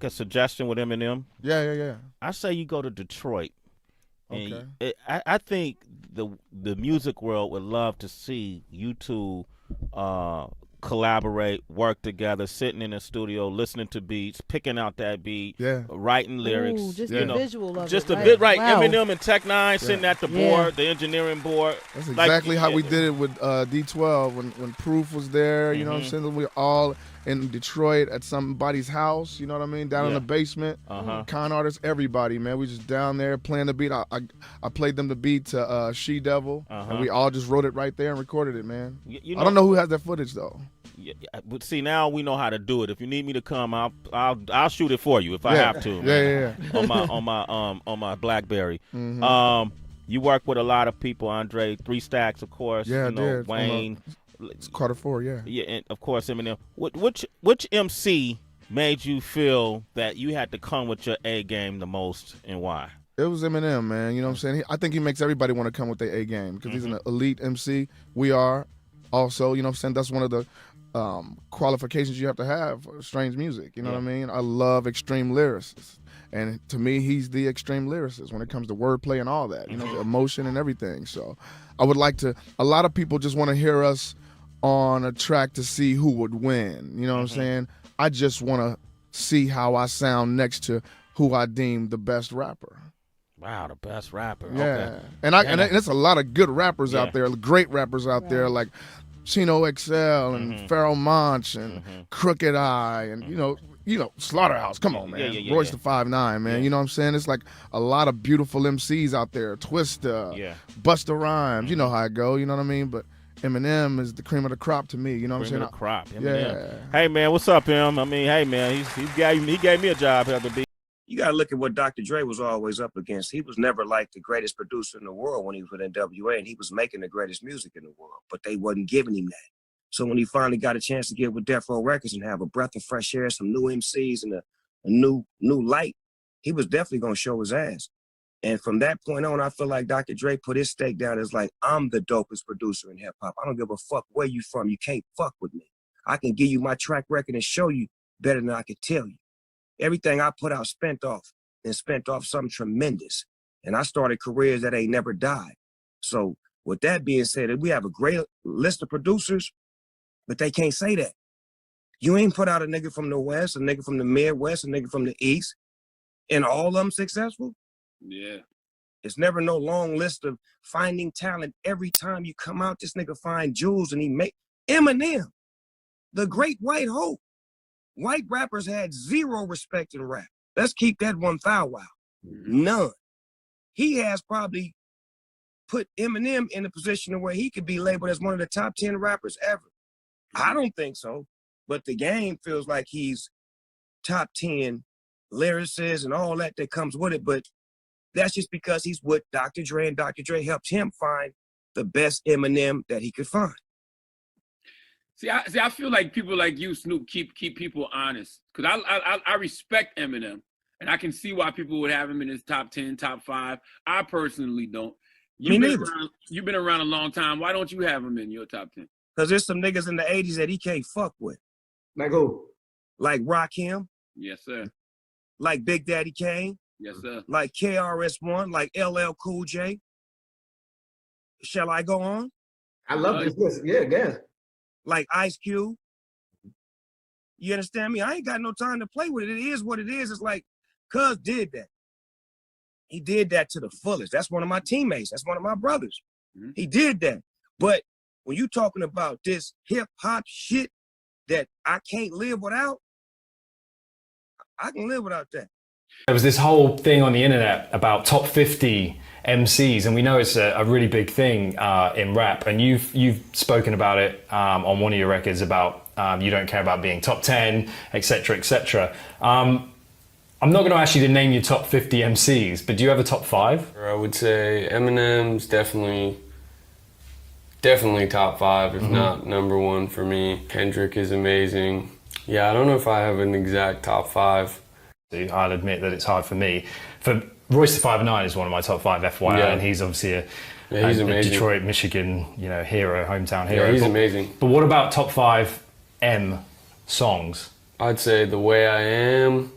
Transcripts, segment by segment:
a suggestion with Eminem? Yeah. I say you go to Detroit. Okay. And I think the music world would love to see you two uh, collaborate, work together, sitting in a studio, listening to beats, picking out that beat, Yeah. writing lyrics. Ooh, just you the know, visual of just it, a right? bit right. Wow. Eminem and N9ne sitting at the board, the engineering board. That's exactly how we did it with D12 when Proof was there. You know what I'm saying? We were all in Detroit at somebody's house. You know what I mean? Down in the basement. Con artists, everybody, man. We just down there playing the beat. I played them the beat to She Devil, and we all just wrote it right there and recorded it, man. You know, I don't know who has that footage though. Yeah, but see, now we know how to do it. If you need me to come, I'll shoot it for you if I have to. Yeah. on my BlackBerry. You work with a lot of people, Andre. 3 Stacks, of course. Yeah, you know, Wayne. It's Carter 4, yeah. Yeah, and of course Eminem. Which MC made you feel that you had to come with your A game the most, and why? It was Eminem, man. You know what I'm saying? I think he makes everybody want to come with their A game because he's an elite MC. We are also, you know what I'm saying? That's one of the qualifications you have to have for strange music. You know what I mean? I love extreme lyricists. And to me, he's the extreme lyricist when it comes to wordplay and all that, you know, the emotion and everything. So I would like to, a lot of people just want to hear us on a track to see who would win. You know what I'm saying? I just want to see how I sound next to who I deem the best rapper. Wow, the best rapper. Yeah. Okay. And there's a lot of good rappers out there, great rappers out there like Chino XL and Pharoah Monch and Crooked Eye and, you know, Slaughterhouse. Come on, man. Royce the 5'9", man. You know what I'm saying? It's like a lot of beautiful MCs out there. Twista, Busta Rhymes. You know how it go. You know what I mean? But Eminem is the cream of the crop to me. You know what I'm saying? Cream of the crop. Yeah. Hey, man, what's up, Em? I mean, hey, man, he gave me a job here to be. You got to look at what Dr. Dre was always up against. He was never like the greatest producer in the world when he was with NWA, and he was making the greatest music in the world, but they wasn't giving him that. So when he finally got a chance to get with Death Row Records and have a breath of fresh air, some new MCs and a new light, he was definitely going to show his ass. And from that point on, I feel like Dr. Dre put his stake down as like, I'm the dopest producer in hip hop. I don't give a fuck where you from. You can't fuck with me. I can give you my track record and show you better than I could tell you. Everything I put out spent off something tremendous. And I started careers that ain't never died. So with that being said, we have a great list of producers, but they can't say that. You ain't put out a nigga from the West, a nigga from the Midwest, a nigga from the East, and all of them successful? Yeah. It's never no long list of finding talent. Every time you come out, this nigga find jewels and he make Eminem, the great white hope. White rappers had zero respect in rap. Let's keep that 1,000. None. He has probably put Eminem in a position where he could be labeled as one of the top 10 rappers ever. I don't think so, but the game feels like he's top 10 lyricists and all that comes with it, but that's just because he's with Dr. Dre, and Dr. Dre helped him find the best Eminem that he could find. See, I feel like people like you, Snoop, keep people honest. Because I respect Eminem, and I can see why people would have him in his top 10, top 5. I personally don't. You've been around a long time. Why don't you have him in your top 10? Because there's some niggas in the 80s that he can't fuck with. Like who? Like Rakim. Yes, sir. Like Big Daddy Kane. Yes, sir. Like KRS-One. Like LL Cool J. Shall I go on? I love this list. Yeah. Like Ice Cube. You understand me? I ain't got no time to play with it. It is what it is. It's like, Cuz did that. He did that to the fullest. That's one of my teammates. That's one of my brothers. He did that. But when you talking about this hip hop shit that I can't live without, I can live without that. There was this whole thing on the internet about top 50 MCs, and we know it's a really big thing in rap. And you've spoken about it on one of your records about you don't care about being top 10, etc., etc. I'm not going to ask you to name your top 50 MCs, but do you have a top 5? I would say Eminem's definitely top 5, if not number 1 for me. Kendrick is amazing. Yeah, I don't know if I have an exact top 5. I'll admit that it's hard for me. For Royce the 5'9" is one of my top 5 FYI, and he's obviously a Detroit, Michigan, hero, hometown hero. Yeah, he's amazing. But what about top 5 M songs? I'd say The Way I Am,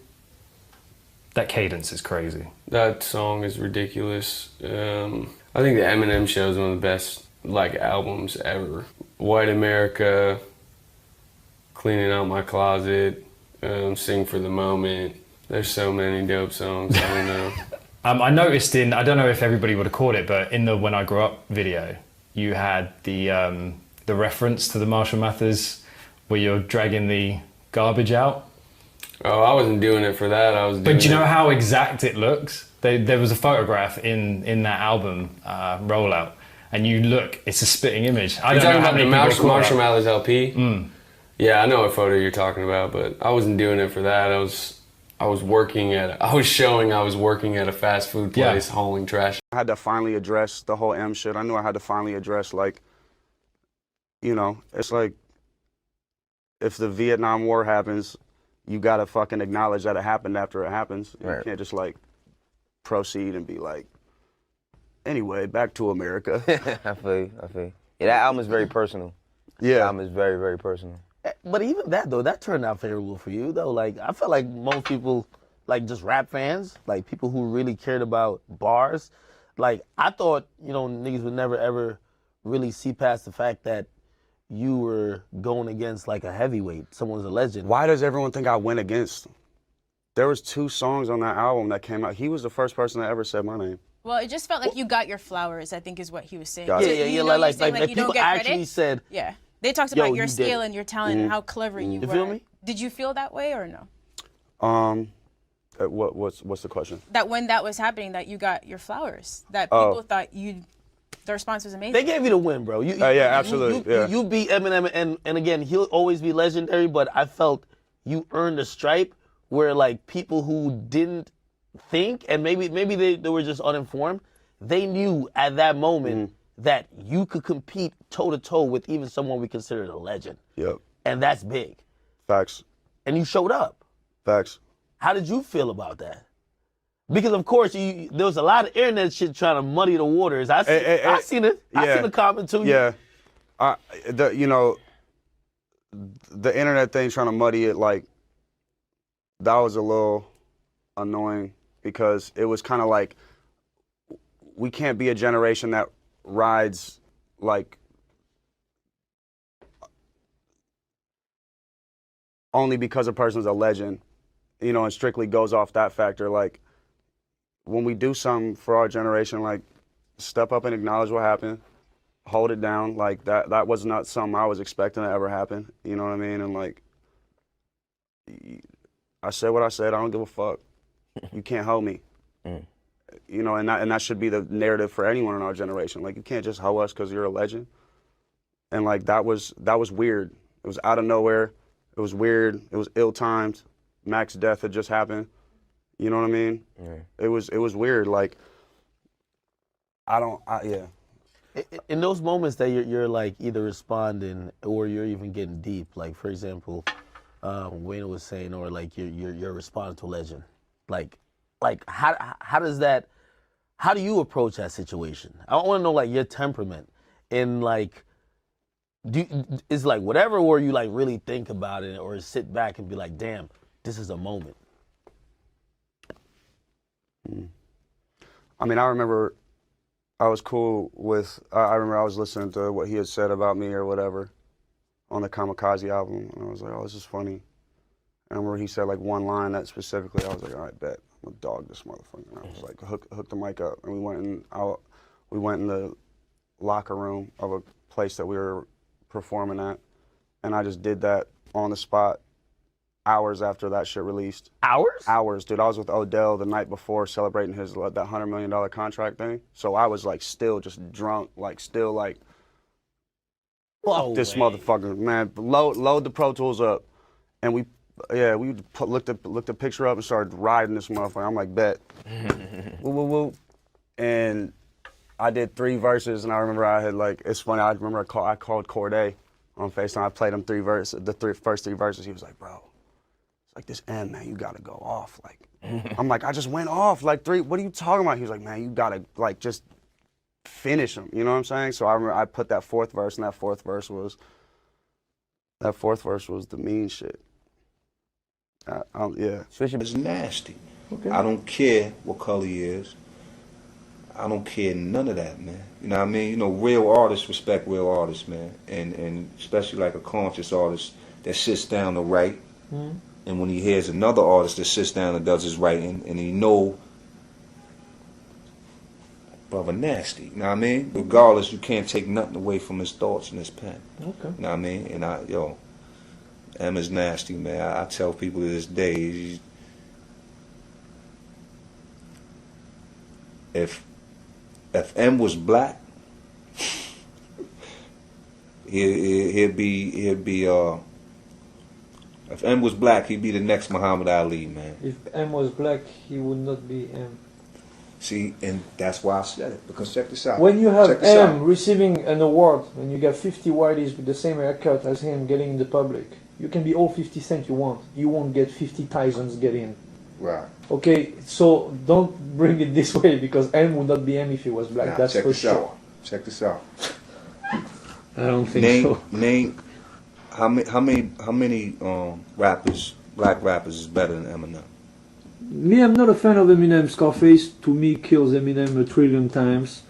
That cadence is crazy. That song is ridiculous. I think the Eminem Show is one of the best like albums ever. White America, Cleaning Out My Closet, Sing for the Moment. There's so many dope songs. I don't know. I noticed I don't know if everybody would have caught it, but in the When I Grew Up video, you had the reference to the Marshall Mathers where you're dragging the garbage out. Oh, I wasn't doing it for that. I was doing But do you know it. how exact it looks? There was a photograph in that album rollout, and you look, it's a spitting image. I You're don't know talking how about many the people caught Marshall that. Mathers LP? Yeah, I know what photo you're talking about, but I wasn't doing it for that. I was working at a fast food place hauling trash. I had to finally address the whole M shit. I knew I had to finally address, like, you know, it's like if the Vietnam War happens, you gotta fucking acknowledge that it happened after it happens. Right. You can't just like proceed and be like, anyway, back to America. I feel you. Yeah, that album is very personal. That Yeah. album is very, very personal. But even that though, that turned out favorable for you though. Like I felt like most people, like just rap fans, like people who really cared about bars, like I thought, you know, niggas would never ever really see past the fact that you were going against like a heavyweight, someone's a legend. Why does everyone think I went against him? There was 2 songs on that album that came out. He was the first person that ever said my name. Well, it just felt like you got your flowers, I think is what he was saying. Got it. Yeah, You know, like you're saying, you people don't get actually credit? said, Yeah. They talked Yo, about your you did skill it. and your talent and how clever you were. You feel me? Did you feel that way or no? What's the question? That when that was happening, that you got your flowers, that Oh. people thought the response was amazing. they gave you the win, bro. You, yeah, absolutely, yeah. You beat Eminem, and again, he'll always be legendary. But I felt you earned a stripe where like people who didn't think, and maybe they were just uninformed, they knew at that moment that you could compete toe to toe with even someone we considered a legend, Yep. and that's big. Facts. And you showed up. Facts. How did you feel about that? Because of course there was a lot of internet shit trying to muddy the waters. I seen it. I yeah. seen the comment too. Yeah. The internet thing trying to muddy it, like, that was a little annoying because it was kind of like, we can't be a generation that rides, like, only because a person's a legend, you know, and strictly goes off that factor. Like, when we do something for our generation, like, step up and acknowledge what happened, hold it down. Like, that was not something I was expecting to ever happen, you know what I mean? And, like, I said what I said. I don't give a fuck. You can't hold me. You know, and that should be the narrative for anyone in our generation. Like, you can't just hoe us because you're a legend. And, like, that was weird. It was out of nowhere. It was weird. It was ill-timed. Mac's death had just happened. You know what I mean? It was weird. Like, yeah. In those moments that you're like either responding or you're even getting deep, like for example, Wayne was saying, or like you're responding to a legend, like how does that? How do you approach that situation? I want to know like your temperament and like, is like whatever, or you like really think about it or sit back and be like, damn, this is a moment. I mean, I remember I was cool with, I remember I was listening to what he had said about me or whatever on the Kamikaze album, and I was like, oh, this is funny. And I remember he said like one line that specifically, I was like, all right, bet, I'm gonna dog this motherfucker. And I was like, hook the mic up, and we went in the locker room of a place that we were performing at, and I just did that on the spot. Hours after that shit released. Hours? Hours, dude. I was with Odell the night before celebrating his that $100 million contract thing. So I was like still just drunk, like still like, Whoa, this way. motherfucker, man. Load the Pro Tools up, and we looked the picture up and started riding this motherfucker. I'm like, bet, woo woo woo, and I did 3 verses, and I remember I had like, it's funny. I remember I called Corday on FaceTime. I played him 3 verses, first 3 verses. He was like, bro. Like, this M, man, you gotta go off. Like, I'm like, I just went off, like 3, what are you talking about? He was like, man, you gotta, like, just finish him, you know what I'm saying? So I remember I put that 4th verse, and that fourth verse was the mean shit. Yeah. It's nasty. Okay. I don't care what color he is. I don't care none of that, man. You know what I mean? You know, real artists respect real artists, man. And especially like a conscious artist that sits down to write. Mm. And when he hears another artist that sits down and does his writing, and he know, brother, nasty. You know what I mean? Regardless, you can't take nothing away from his thoughts and his pen. Okay. You know what I mean? And M is nasty, man. I tell people to this day, if M was black, he'd be if M was black, he'd be the next Muhammad Ali, man. If M was black, he would not be M. See, and that's why I said it, because check this out. When you have Check this M out. receiving an award, and you got 50 whiteys with the same haircut as him getting in the public, you can be all 50 Cent you want. You won't get 50 Tysons get in. Right. Okay, so don't bring it this way, because M would not be M if he was black. Now, That's check for this sure. out. Check this out. I don't think so. Name how many black rappers is better than Eminem? Me, I'm not a fan of Eminem. Scarface, to me, kills Eminem a trillion times.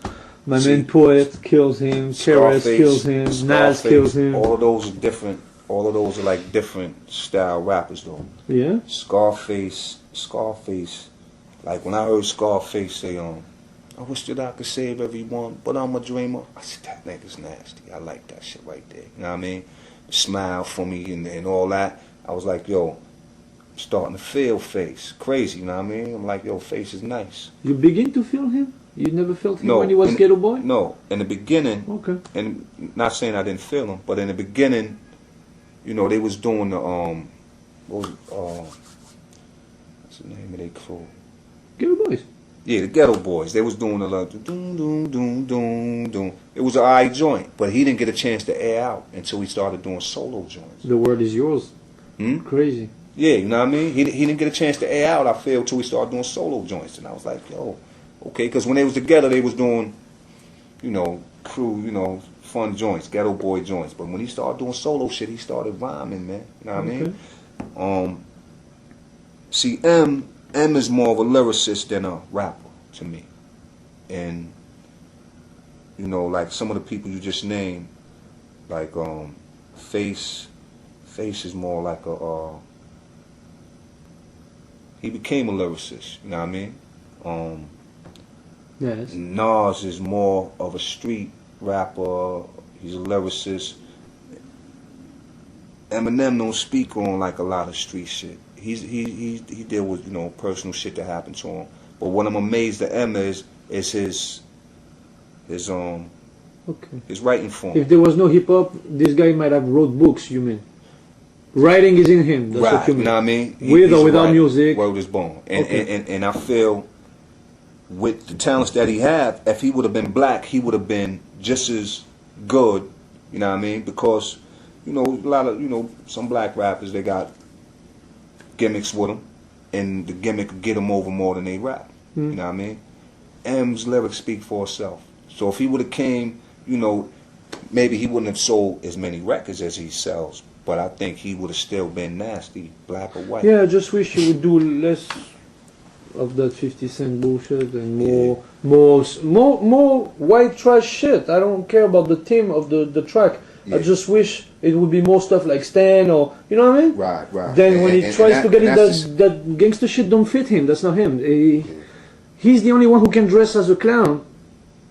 My main poet kills him. Keres kills him. Nas kills him. All of those are different. All of those are like different style rappers, though. Yeah. Scarface. Like when I heard Scarface say, I wish that I could save everyone, but I'm a dreamer. I said, that nigga's nasty. I like that shit right there. You know what I mean? Smile for me and all that. I was like, yo, I'm starting to feel Face. Crazy, you know what I mean? I'm like, yo, Face is nice. You begin to feel him? You never felt him No, when he was Ghetto Boy? No, in the beginning, Okay. and not saying I didn't feel him, but in the beginning, you know, they was doing the, what's the name of their crew? Ghetto Boys. Yeah, the Ghetto Boys. They was doing the like, doom, doom, doom, doom, doom. It was an alright joint, but he didn't get a chance to air out until he started doing solo joints. The word is yours. Crazy. Yeah, you know what I mean? He didn't get a chance to air out, I feel, until he started doing solo joints. And I was like, yo, okay. Because when they was together, they was doing, you know, crew, you know, fun joints, Ghetto Boy joints. But when he started doing solo shit, he started rhyming, man. You know what I mean? See, M is more of a lyricist than a rapper to me. And, you know, like some of the people you just named, like Face is more like he became a lyricist, you know what I mean? Yes. Nas is more of a street rapper, he's a lyricist. Eminem don't speak on like a lot of street shit. He deal with, you know, personal shit that happened to him. But what I'm amazed at M is his writing form. If there was no hip hop, this guy might have wrote books, you mean? Writing is in him, that's Right, what you mean. you know what I mean? With He's or without right. music. Word is born. And, Okay. and I feel with the talents that he had, if he would have been black, he would have been just as good, you know what I mean? Because, you know, a lot of, you know, some black rappers, they got gimmicks with them, and the gimmick will get them over more than they rap. You know what I mean? M's lyrics speak for itself. So if he would have came, you know, maybe he wouldn't have sold as many records as he sells, but I think he would have still been nasty, black or white. Yeah, I just wish he would do less of that 50 Cent bullshit and more white trash shit. I don't care about the theme of the track. I just wish it would be more stuff like Stan or, you know what I mean? Right. Then when he tries to get in that gangster shit, don't fit him. That's not him. He's the only one who can dress as a clown,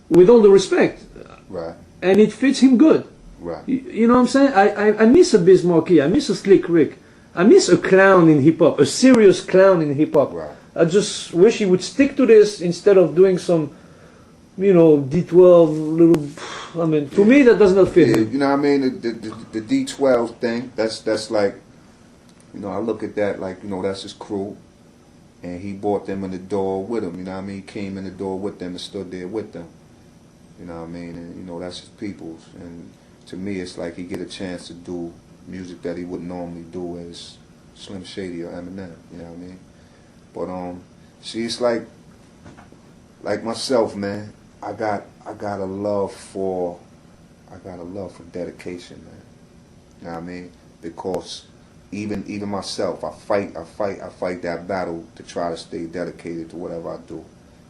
with all the respect. Right. And it fits him good. Right. You know what I'm saying? I miss a Biz Markie. I miss a Slick Rick. I miss a clown in hip hop, a serious clown in hip hop. Right. I just wish he would stick to this instead of doing some, you know, D12 little. I mean, to me that does not fit him. You know what I mean? The D12 thing. That's like, you know, I look at that like, you know, that's his crew, and he brought them in the door with him. You know what I mean? He came in the door with them and stood there with them. You know what I mean? And you know, that's his people's. And to me, it's like he get a chance to do music that he wouldn't normally do as Slim Shady or Eminem. You know what I mean? But see, it's like myself, man. I got a love for dedication, man. You know what I mean? Because even myself, I fight that battle to try to stay dedicated to whatever I do.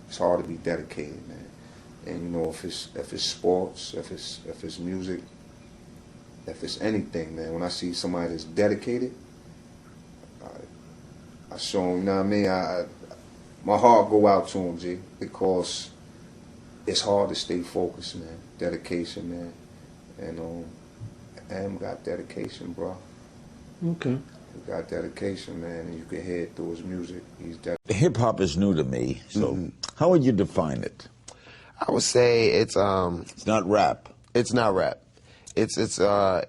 It's hard to be dedicated, man. And you know, if it's sports, if it's music, if it's anything, man. When I see somebody that's dedicated, I show them. You know what I mean? My heart go out to them, G, because it's hard to stay focused, man. Dedication, man. And Em got dedication, bro. Okay. He got dedication, man, and you can hear it through his music. He's dedicated. Hip hop is new to me, so how would you define it? I would say it's not rap. It's not rap. It's a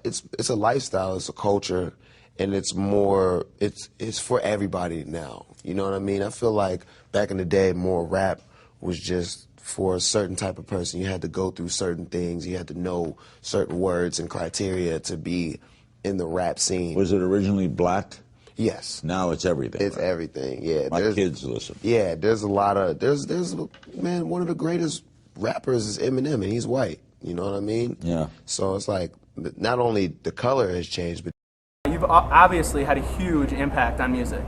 lifestyle. It's a culture, and it's for everybody now. You know what I mean? I feel like back in the day, more rap was just for a certain type of person. You had to go through certain things. You had to know certain words and criteria to be in the rap scene. Was it originally black? Yes. Now it's everything. It's right? everything. Yeah. My kids listen. Yeah. There's a lot of man. One of the greatest rappers is Eminem, and he's white. You know what I mean? Yeah. So it's like not only the color has changed, but you've obviously had a huge impact on music.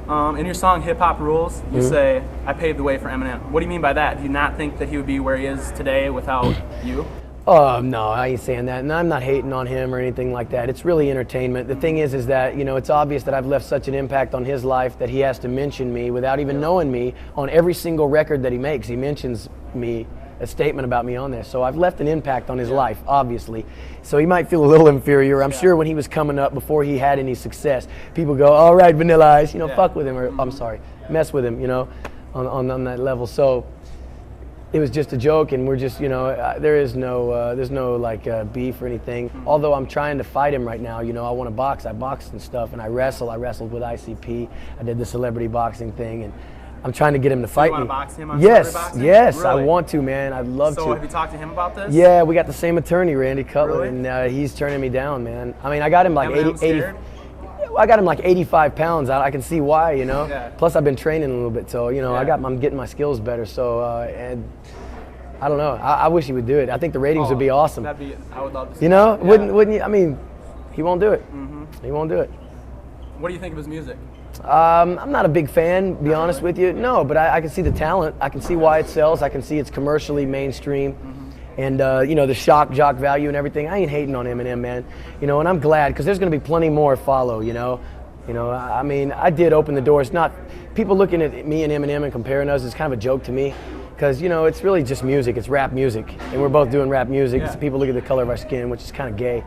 In your song Hip Hop Rules, you say, I paved the way for Eminem. What do you mean by that? Do you not think that he would be where he is today without you? Oh, no, I ain't saying that. And I'm not hating on him or anything like that. It's really entertainment. The thing is that, you know, it's obvious that I've left such an impact on his life that he has to mention me without even knowing me on every single record that he makes. He mentions me, a statement about me on there. So I've left an impact on his life, obviously. So he might feel a little inferior. I'm sure when he was coming up, before he had any success, people go, all right, Vanilla Ice, you know, fuck with him, or I'm sorry, mess with him, you know, on that level. So it was just a joke, and we're just, you know, there's no like beef or anything. Although I'm trying to fight him right now, you know, I want to box. I box and stuff, and I wrestle. I wrestled with ICP. I did the celebrity boxing thing, and I'm trying to get him to fight you want me. to box him on Yes, celebrity boxing? yes, Really? I want to, man. I'd love to. So have you talked to him about this? Yeah, we got the same attorney, Randy Cutler, Really? and he's turning me down, man. I mean, I got him like Eminem's 80. scared? I got him like 85 pounds. I can see why, you know. Yeah. Plus, I've been training a little bit, so you know, I'm getting my skills better. So, and I don't know. I wish he would do it. I think the ratings would be awesome. I would love to see You know, that. Yeah. wouldn't you? I mean, he won't do it. He won't do it. What do you think of his music? I'm not a big fan, to be honest with you. No, but I can see the talent. I can see why it sells. I can see it's commercially mainstream. And, you know, the shock jock value and everything. I ain't hating on Eminem, man. You know, and I'm glad, because there's going to be plenty more follow, you know. I mean, I did open the doors. Not people looking at me and Eminem and comparing us is kind of a joke to me. Because, you know, it's really just music. It's rap music. And we're both doing rap music. Yeah. So people look at the color of our skin, which is kind of gay.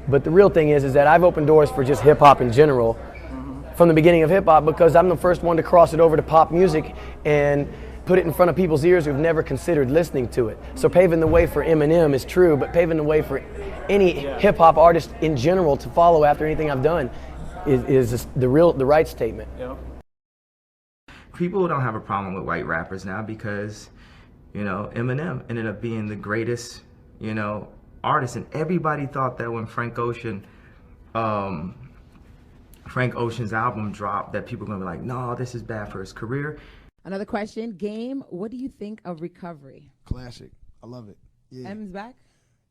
But the real thing is that I've opened doors for just hip-hop in general from the beginning of hip-hop, because I'm the first one to cross it over to pop music and put it in front of people's ears who've never considered listening to it. So paving the way for Eminem is true, but paving the way for any hip-hop artist in general to follow after anything I've done is the right statement. Yeah. People don't have a problem with white rappers now because, you know, Eminem ended up being the greatest, you know, artist, and everybody thought that when Frank Ocean's album dropped, that people were gonna be like, no, this is bad for his career. Another question, Game, what do you think of Recovery? Classic. I love it. Yeah. M's back?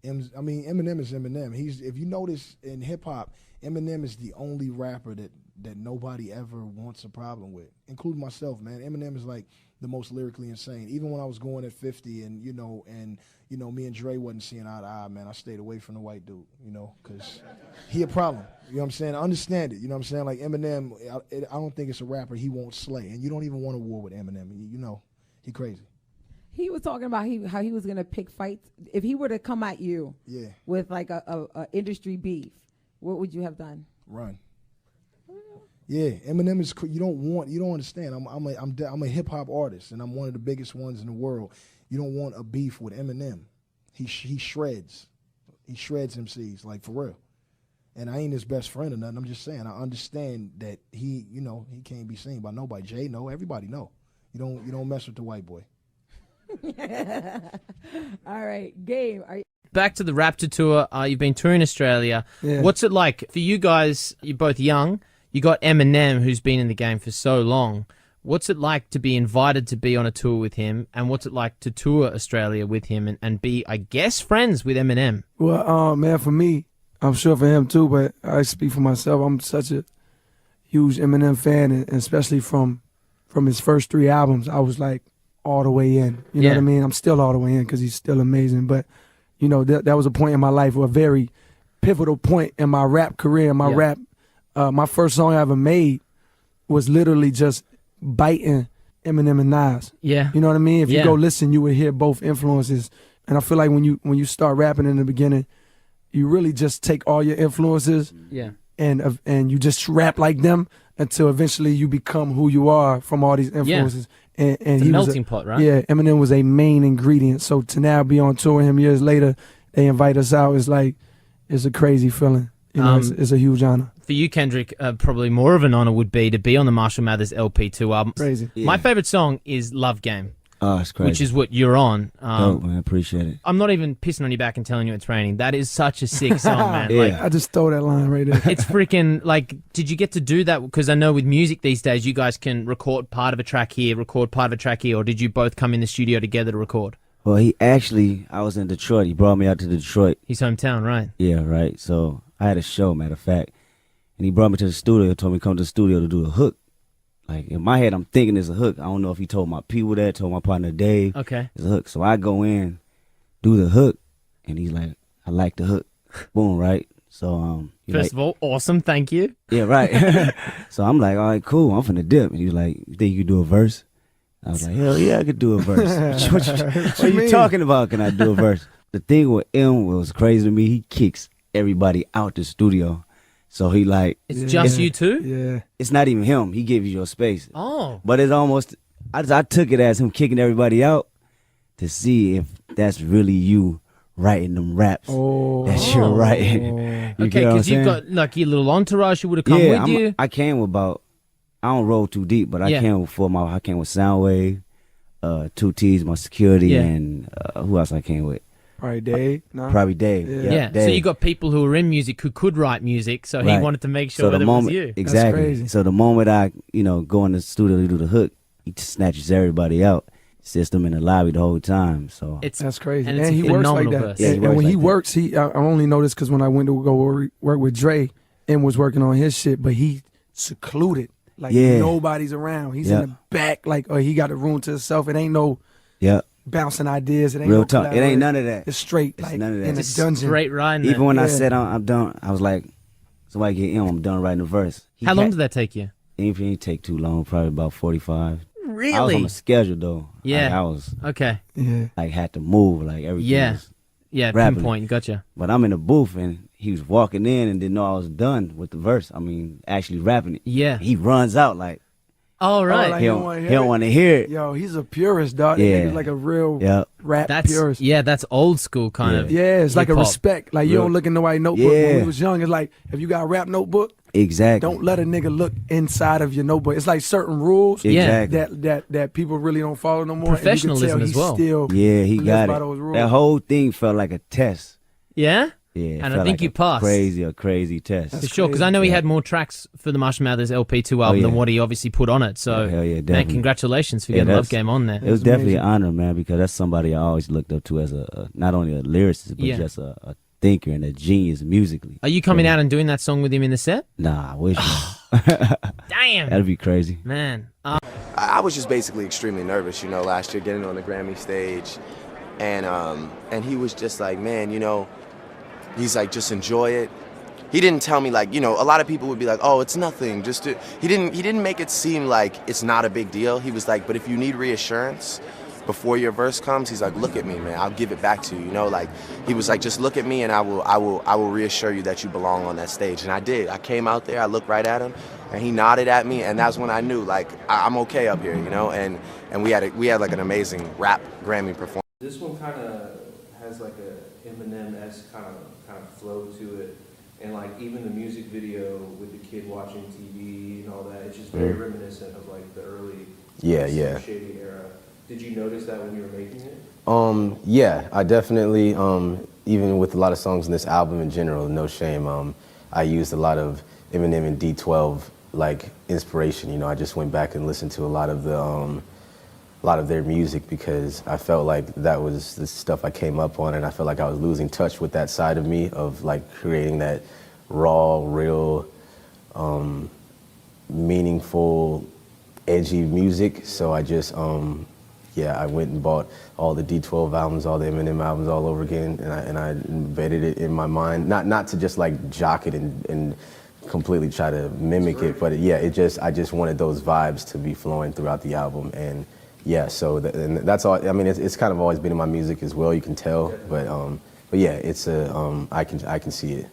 Eminem is Eminem. If you notice in hip hop, Eminem is the only rapper that nobody ever wants a problem with, including myself, man. Eminem is like the most lyrically insane. Even when I was going at 50 and me and Dre wasn't seeing eye to eye, man, I stayed away from the white dude, you know, because he a problem. You know what I'm saying? I understand it. You know what I'm saying? Like Eminem, I don't think it's a rapper he won't slay. And you don't even want a war with Eminem. You know, he crazy. He was talking about how he was going to pick fights. If he were to come at you with like a industry beef, what would you have done? Run. Yeah, Eminem is. You don't understand. I'm a hip hop artist, and I'm one of the biggest ones in the world. You don't want a beef with Eminem. He shreds. He shreds MCs, like, for real. And I ain't his best friend or nothing. I'm just saying, I understand that he can't be seen by nobody. Jay know, everybody know. You don't mess with the white boy. All right, Game. Back to the Raptor tour. You've been touring Australia. Yeah. What's it like for you guys? You're both young. You got Eminem, who's been in the game for so long. What's it like to be invited to be on a tour with him, and what's it like to tour Australia with him and be, I guess, friends with Eminem? Well, man, for me, I'm sure for him too, but I speak for myself. I'm such a huge Eminem fan, and especially from his first 3 albums, I was like all the way in. You know what I mean? I'm still all the way in because he's still amazing. But you know, that was a point in my life, a very pivotal point in my rap career. My rap, my first song I ever made was literally just biting Eminem and Nas. Yeah. You know what I mean? If you go listen, you would hear both influences. And I feel like when you start rapping in the beginning, you really just take all your influences and you just rap like them until eventually you become who you are from all these influences. And It's a he was melting pot, right? Yeah, Eminem was a main ingredient. So to now be on tour with him years later, they invite us out, it's a crazy feeling. You know, it's a huge honor. For you, Kendrick, probably more of an honor would be to be on the Marshall Mathers LP2 album. Crazy. My favorite song is Love Game. Oh, it's crazy. Which is what you're on. Dope, man. I appreciate it. I'm not even pissing on your back and telling you it's raining. That is such a sick song, man. Yeah. Like, I just stole that line right there. it's freaking, like, did you get to do that? Because I know with music these days, you guys can record part of a track here, record part of a track here, or did you both come in the studio together to record? Well, I was in Detroit. He brought me out to Detroit. His hometown, right? Yeah, right. So I had a show, matter of fact. And he brought me to the studio, told me to come to the studio to do a hook. Like, in my head, I'm thinking it's a hook. I don't know if he told my people that, told my partner Dave. Okay. It's a hook. So I go in, do the hook, and he's like, I like the hook. Boom, right? So, First of all, awesome, thank you. Yeah, right. So I'm like, all right, cool, I'm finna dip. And he was like, you think you could do a verse? I was like, hell yeah, I could do a verse. what are you talking about? Can I do a verse? The thing with M was crazy to me. He kicks everybody out the studio. So he like... It's just you two? Yeah. It's not even him. He gives you your space. Oh. But it's almost... I took it as him kicking everybody out to see if that's really you writing them raps that you're writing. You Okay, because you've got like your little entourage who would have come with you. I came with about... I don't roll too deep, but I came with Soundwave, 2 T's, my security, and who else I came with? Probably Dave. No? Probably Dave. Yeah. Dave. So you got people who are in music who could write music, so he wanted to make sure that it was you. Exactly. That's crazy. So the moment I, go in the studio to do the hook, he just snatches everybody out, sits them in the lobby the whole time. So That's crazy. and And, it's a he works like phenomenal that. verse. Yeah, he and works when he like that. works, I only noticed because when I went to go work with Dre and was working on his shit, but he secluded. Like nobody's around. He's in the back, or he got a room to himself. It ain't no bouncing ideas. It ain't real no talk. It ain't none of that. It's straight, It's like none of that. in a Just dungeon. Straight riding. Even when I said I'm done, I was like, somebody get in, I'm done writing the verse. How long did that take you? It didn't take too long, probably about 45. Really? I was on a schedule though. Yeah. Like, I was had to move, like everything. Yeah. Was Yeah, rapidly. pinpoint, gotcha. But I'm in the booth and he was walking in and didn't know I was done with the verse. I mean, actually rapping it. Yeah. He runs out like, oh, right. like he you don't, wanna he hear don't it? want to hear it. Yo, he's a purist, dog. That Yeah. nigga's like a real Yeah. rap That's purist. that's old school kind of. Yeah, it's like a hip-hop. respect. Like you Real- don't look in nobody's notebook. When Yeah. we was young, it's like if you got a rap notebook, Exactly. don't let a nigga look inside of your notebook. It's like certain rules Exactly. that people really don't follow no more. And you can Professionalism tell as he's well. Still Yeah, he lives got by it. those rules. That whole thing felt like a test. Yeah? Yeah, it And I felt think like you a passed. Crazy test. For sure, because I know he had more tracks for the Marshall Mathers LP2 album than what he obviously put on it. So, hell yeah, man, definitely. congratulations for getting Love Game on there. It was definitely an honor, man, because that's somebody I always looked up to as a not only a lyricist, but just a thinker and a genius musically. Are you coming out and doing that song with him in the set? Nah, I wish. Man. Damn. That'd be crazy. Man. I was just basically extremely nervous, last year getting on the Grammy stage, and he was just like, man, he's like, just enjoy it. He didn't tell me like, a lot of people would be like, oh, it's nothing. He didn't make it seem like it's not a big deal. He was like, but if you need reassurance before your verse comes, he's like, look at me, man. I'll give it back to you. Like he was like, just look at me and I will reassure you that you belong on that stage. And I did. I came out there, I looked right at him, and he nodded at me, and that's when I knew like I'm okay up here, And we had like an amazing rap Grammy performance. This one kind of has like a Eminem-esque kind of flow to it, and like even the music video with the kid watching TV and all that, it's just very reminiscent of like the early Slim Shady era. Did you notice that when you were making it? Yeah, I definitely, even with a lot of songs in this album in general, No Shame, I used a lot of Eminem and D12 like inspiration. I just went back and listened to a lot of a lot of their music because I felt like that was the stuff I came up on, and I felt like I was losing touch with that side of me of like creating that raw, real, meaningful, edgy music. So I just, yeah, I went and bought all the D12 albums, all the Eminem albums all over again, and I embedded it in my mind. Not to just like jock it and completely try to mimic it, but yeah, I just wanted those vibes to be flowing throughout the album, and yeah, so and that's all. I mean, it's kind of always been in my music as well. You can tell, but yeah, it's I can see it.